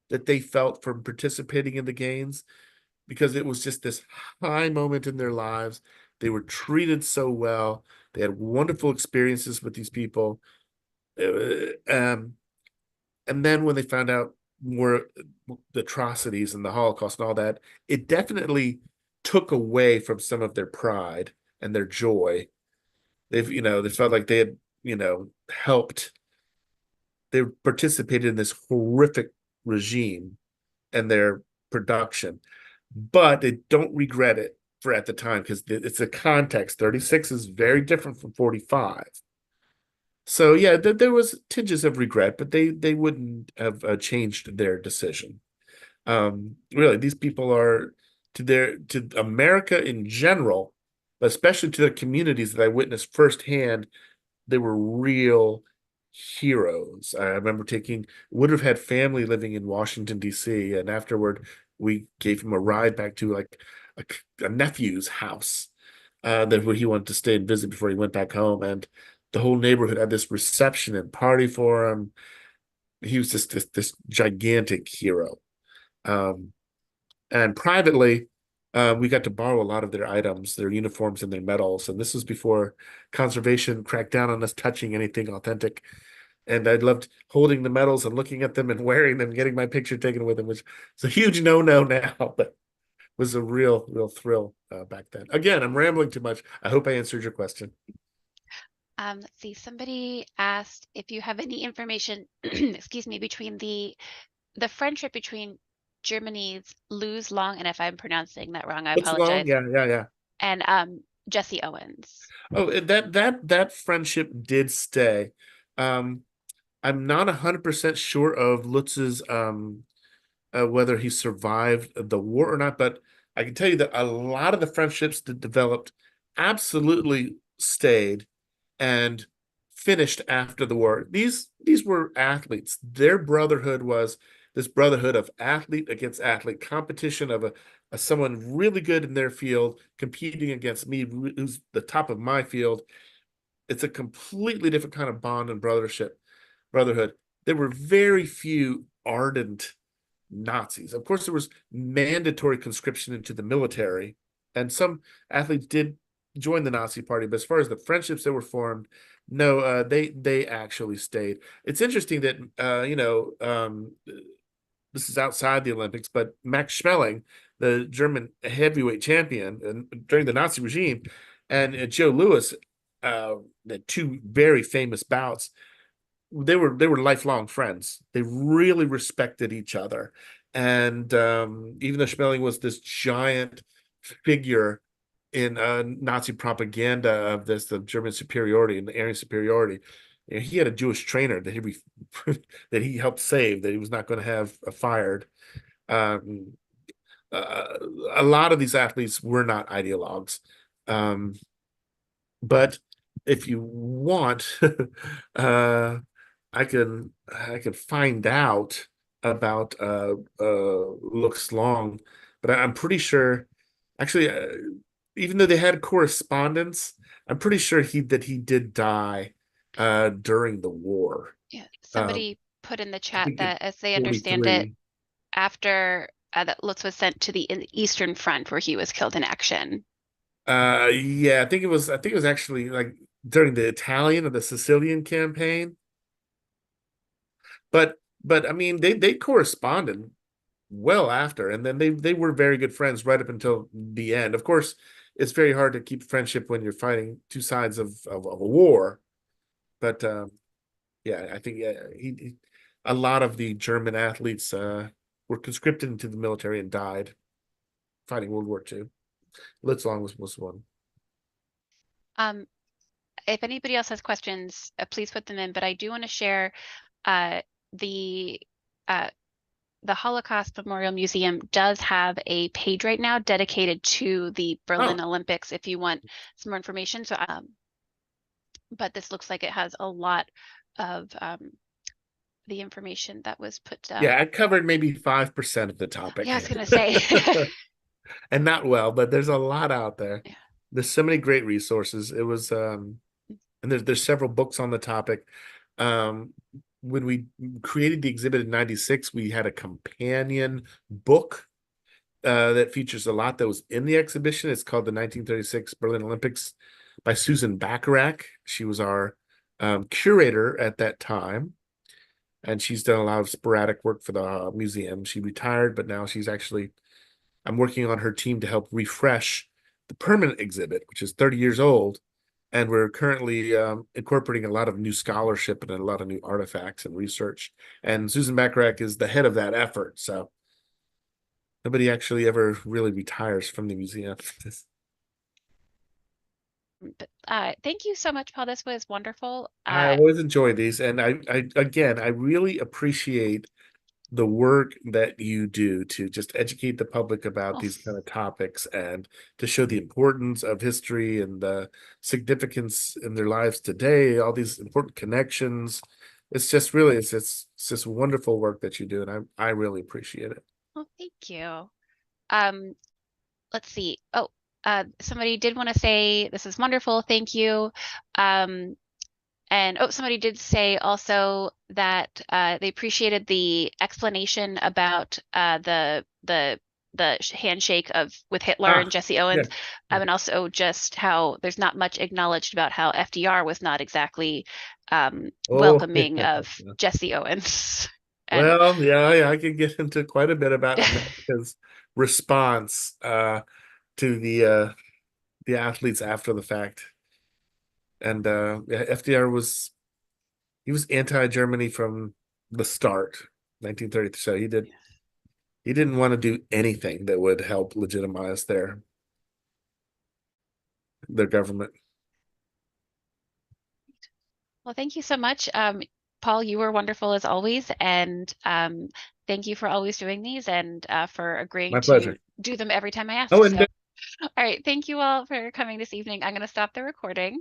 that they felt from participating in the games because it was just this high moment in their lives. They were treated so well. They had wonderful experiences with these people. And then when they found out more the atrocities and the Holocaust and all that, it definitely took away from some of their pride and their joy. They felt like they had, helped. They participated in this horrific regime and their production, but they don't regret it for at the time because it's a context. 36 is very different from 45. So yeah, there was tinges of regret, but they wouldn't have changed their decision. Really, these people are to America in general, but especially to the communities that I witnessed firsthand. They were real heroes. I remember would have had family living in Washington, D.C., and afterward we gave him a ride back to like a nephew's house that where he wanted to stay and visit before he went back home. And the whole neighborhood had this reception and party for him. He was just this gigantic hero. Um, and privately, we got to borrow a lot of their items, their uniforms and their medals. And this was before conservation cracked down on us touching anything authentic. And I loved holding the medals and looking at them and wearing them, getting my picture taken with them, which is a huge no-no now, but was a real thrill back then. Again, I'm rambling too much. I hope I answered your question. Let's see. Somebody asked if you have any information, excuse me, between the friendship between Germany's Luz Long, and if I'm pronouncing that wrong, I What's long? apologize, Yeah. and Jesse Owens. Oh, that friendship did stay. Um, I'm not 100% sure of Lutz's whether he survived the war or not, but I can tell you that a lot of the friendships that developed absolutely stayed and finished after the war. These were athletes. Their brotherhood was this brotherhood of athlete against athlete competition of someone really good in their field competing against me who's the top of my field. It's a completely different kind of bond and brotherhood. There were very few ardent Nazis. Of course, there was mandatory conscription into the military, and some athletes did join the Nazi party. But as far as the friendships that were formed, no, they actually stayed. It's interesting that this is outside the Olympics, but Max Schmeling, the German heavyweight champion, and during the Nazi regime, and Joe Louis, the two very famous bouts they were lifelong friends. They really respected each other. And even though Schmeling was this giant figure in Nazi propaganda of the German superiority and the Aryan superiority, he had a Jewish trainer that he that he helped save that he was not going to have fired. Um, uh, a lot of these athletes were not ideologues. Um, but if you want, uh, I can find out about Looks Long, but I'm pretty sure actually even though they had correspondence, I'm pretty sure he did die during the war. Yeah, Um, somebody put in the I chat think in that, as they understand it, 43. after that Lutz was sent to the Eastern Front, where he was killed in action. Yeah, I think it was actually like during the Italian or the Sicilian campaign. But I mean they corresponded well after, and then they were very good friends right up until the end. Of course, it's very hard to keep friendship when you're fighting two sides of a war. But yeah, I think yeah, a lot of the German athletes were conscripted into the military and died fighting World War II. Litzlong was one. Um, if anybody else has questions, please put them in. But I do want to share uh, the uh, the Holocaust Memorial Museum does have a page right now dedicated to the Berlin Oh, Olympics. If you want some more information, but this looks like it has a lot of the information that was put Yeah, I covered maybe 5% of the yeah, I topic. was gonna say. And not well, but there's a lot out there. Yeah. There's so many great resources. It was and there's several books on the topic. Um when we created the exhibit in 96, we had a companion book that features a lot that was in the exhibition. It's called the 1936 Berlin Olympics by Susan Bacharach. She was our curator at that time, and she's done a lot of sporadic work for the museum. She retired, but now she's actually, I'm working on her team to help refresh the permanent exhibit, which is 30 years old. And we're currently incorporating a lot of new scholarship and a lot of new artifacts and research. And Susan Bacharach is the head of that effort. So nobody actually ever really retires from the museum. But thank you so much, Paul. This was wonderful. I always enjoy these, and I again, I really appreciate the work that you do to just educate the public about Oh, these kind of topics and to show the importance of history and the significance in their lives today, all these important connections. It's just really, it's just wonderful work that you do, and I really appreciate it. well, thank you. Um, let's see. Oh, somebody did want to say this is wonderful. Thank you. Um, And oh, somebody did say also that they appreciated the explanation about the handshake of with Hitler and Ah, Jesse yeah. Owens, Yeah. and also just how there's not much acknowledged about how FDR was not exactly Oh, welcoming of yeah. Jesse Owens. And Well, yeah, yeah, I could get into quite a bit about America's response to the athletes after the fact. And yeah, FDR was he was anti-Germany from the start, 1930. So he didn't want to do anything that would help legitimize their government. well, thank you so much. Paul, you were wonderful as always, and thank you for always doing these and for agreeing My to pleasure. do them every time I ask. Oh, and So, all right, thank you all for coming this evening. I'm going to stop the recording.